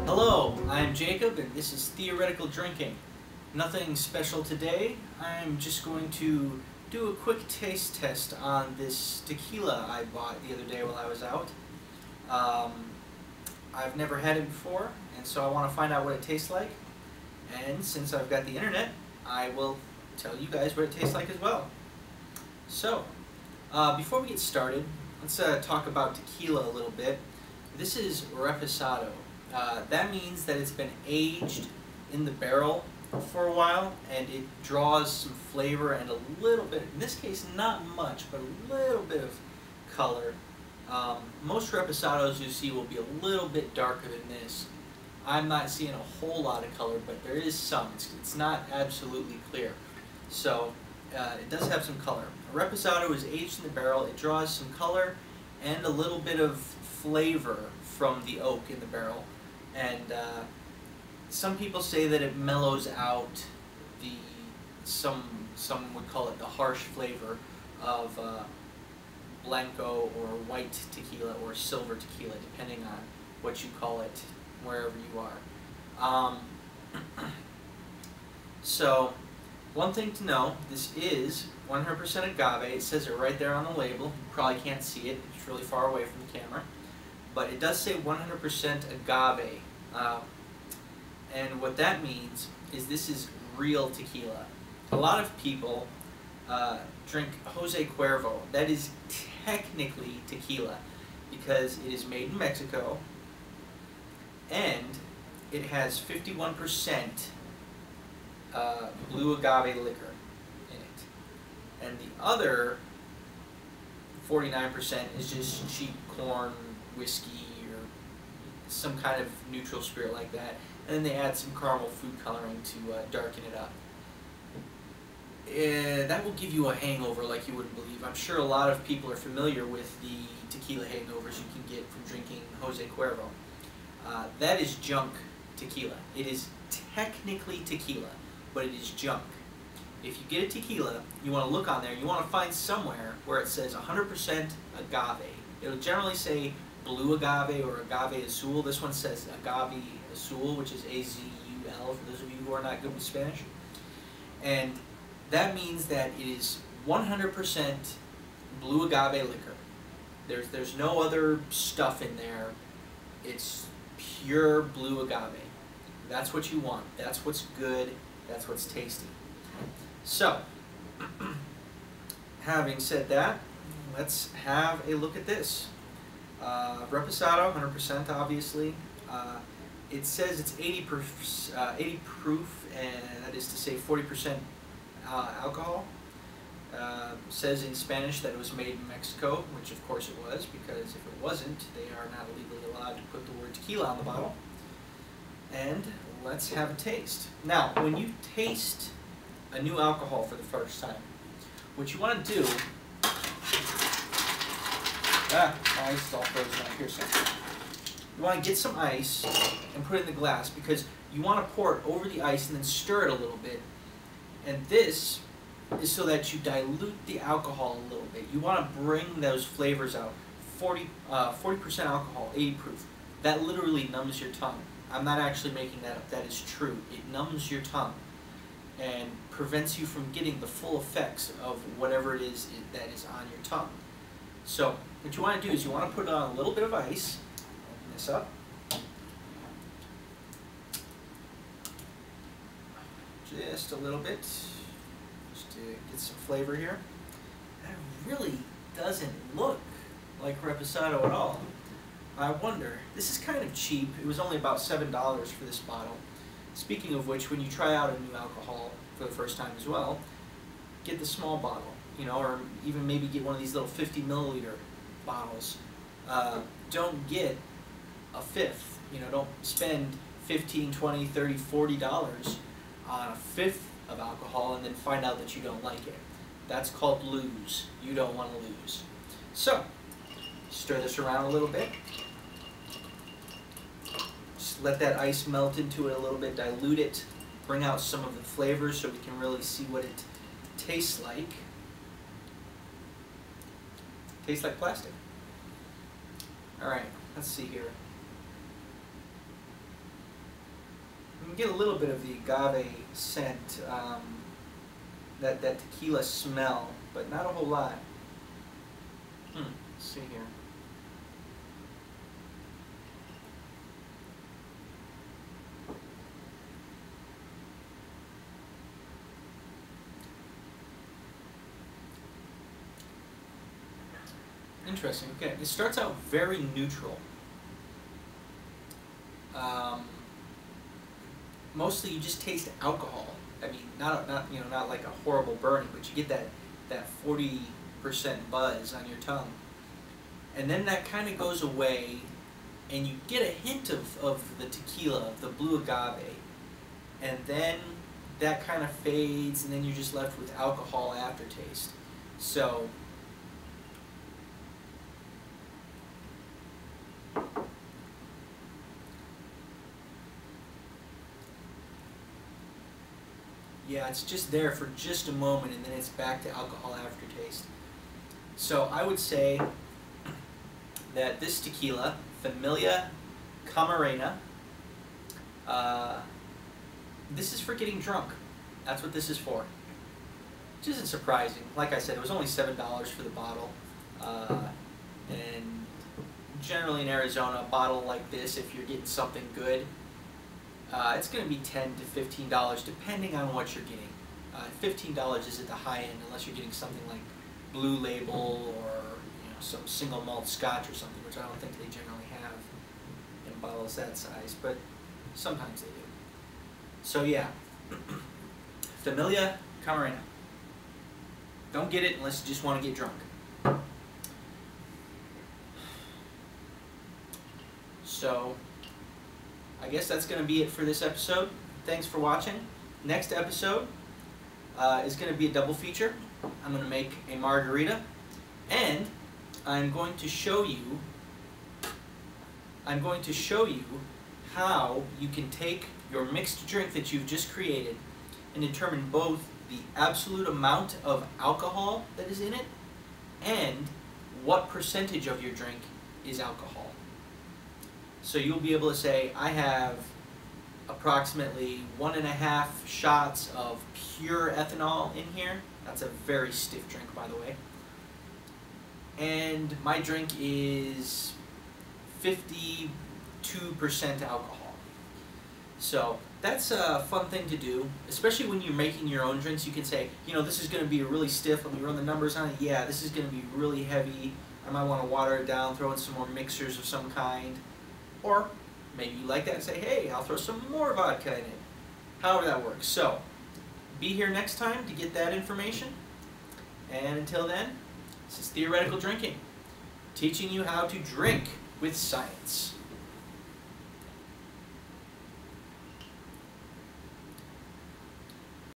Hello, I'm Jacob and this is Theoretical Drinking. Nothing special today. I'm just going to do a quick taste test on this tequila I bought the other day while I was out. I've never had it before, and so I want to find out what it tastes like. And since I've got the internet, I will tell you guys what it tastes like as well. So, before we get started, let's talk about tequila a little bit. This is reposado. That means that it's been aged in the barrel for a while, and it draws some flavor and a little bit, in this case not much, but a little bit of color. Most reposados you see will be a little bit darker than this. I'm not seeing a whole lot of color, but there is some. It's not absolutely clear. So it does have some color. A reposado is aged in the barrel. It draws some color and a little bit of flavor from the oak in the barrel. And some people say that it mellows out the, some would call it the harsh flavor of blanco or white tequila or silver tequila, depending on what you call it wherever you are. So, one thing to know, this is 100% agave. It says it right there on the label. You probably can't see it. It's really far away from the camera. But it does say 100% agave. And what that means is this is real tequila. A lot of people drink Jose Cuervo. That is technically tequila because it is made in Mexico and it has 51% blue agave liquor in it. And the other 49% is just cheap corn whiskey or some kind of neutral spirit like that. And then they add some caramel food coloring to darken it up. That will give you a hangover like you wouldn't believe. I'm sure a lot of people are familiar with the tequila hangovers you can get from drinking Jose Cuervo. That is junk tequila. It is technically tequila, but it is junk. If you get a tequila, you want to look on there, you want to find somewhere where it says 100% agave. It'll generally say blue agave or agave azul. This one says agave azul, which is A-Z-U-L for those of you who are not good with Spanish. And that means that it is 100% blue agave liquor. There's no other stuff in there. It's pure blue agave. That's what you want. That's what's good. That's what's tasty. So, having said that, let's have a look at this. Reposado, 100% obviously. It says it's 80 proof, and that is to say 40% alcohol. Says in Spanish that it was made in Mexico, which of course it was, because if it wasn't, they are not legally allowed to put the word tequila on the bottle. And let's have a taste. Now, when you taste a new alcohol for the first time, what you want to do... my ice is all frozen out here, so... You want to get some ice and put it in the glass, because you want to pour it over the ice and then stir it a little bit. And this is so that you dilute the alcohol a little bit. You want to bring those flavors out. 40% alcohol, 80 proof. That literally numbs your tongue. I'm not actually making that up. That is true. It numbs your tongue and prevents you from getting the full effects of whatever it is that is on your tongue. So what you want to do is you want to put on a little bit of ice. Open this up. Just a little bit, just to get some flavor here. That really doesn't look like reposado at all. I wonder, this is kind of cheap. It was only about $7 for this bottle. Speaking of which, when you try out a new alcohol for the first time as well, get the small bottle, you know, or even maybe get one of these little 50 milliliter bottles. Don't get a fifth, you know, don't spend $15, $20, $30, $40 on a fifth of alcohol and then find out that you don't like it. That's called lose. You don't want to lose. So, stir this around a little bit. Just let that ice melt into it a little bit, dilute it, bring out some of the flavors so we can really see what it tastes like. Tastes like plastic. Alright, let's see here. You can get a little bit of the agave scent, that tequila smell, but not a whole lot. Let's see here. Interesting. Okay, it starts out very neutral. Mostly, you just taste alcohol. I mean, not like a horrible burning, but you get that 40% buzz on your tongue, and then that kind of goes away, and you get a hint of the tequila, of the blue agave, and then that kind of fades, and then you're just left with alcohol aftertaste. So. Yeah, it's just there for just a moment, and then it's back to alcohol aftertaste. So I would say that this tequila, Familia Camarena, this is for getting drunk. That's what this is for. Which isn't surprising. Like I said, it was only $7 for the bottle. And generally in Arizona, a bottle like this, if you're getting something good, it's going to be $10 to $15 depending on what you're getting. $15 is at the high end unless you're getting something like Blue Label or some single malt scotch or something, which I don't think they generally have in bottles that size, but sometimes they do. So yeah, Familia Camarena. Don't get it unless you just want to get drunk. So I guess that's going to be it for this episode. Thanks for watching. Next episode is going to be a double feature. I'm going to make a margarita, and I'm going to show you how you can take your mixed drink that you've just created and determine both the absolute amount of alcohol that is in it and what percentage of your drink is alcohol. So you'll be able to say, I have approximately 1.5 shots of pure ethanol in here. That's a very stiff drink, by the way. And my drink is 52% alcohol. So that's a fun thing to do, especially when you're making your own drinks. You can say, this is going to be really stiff. Let me run the numbers on it. Yeah, this is going to be really heavy. I might want to water it down, throw in some more mixers of some kind. Or maybe you like that and say, hey, I'll throw some more vodka in it. However that works. So, be here next time to get that information. And until then, this is Theoretical Drinking, teaching you how to drink with science.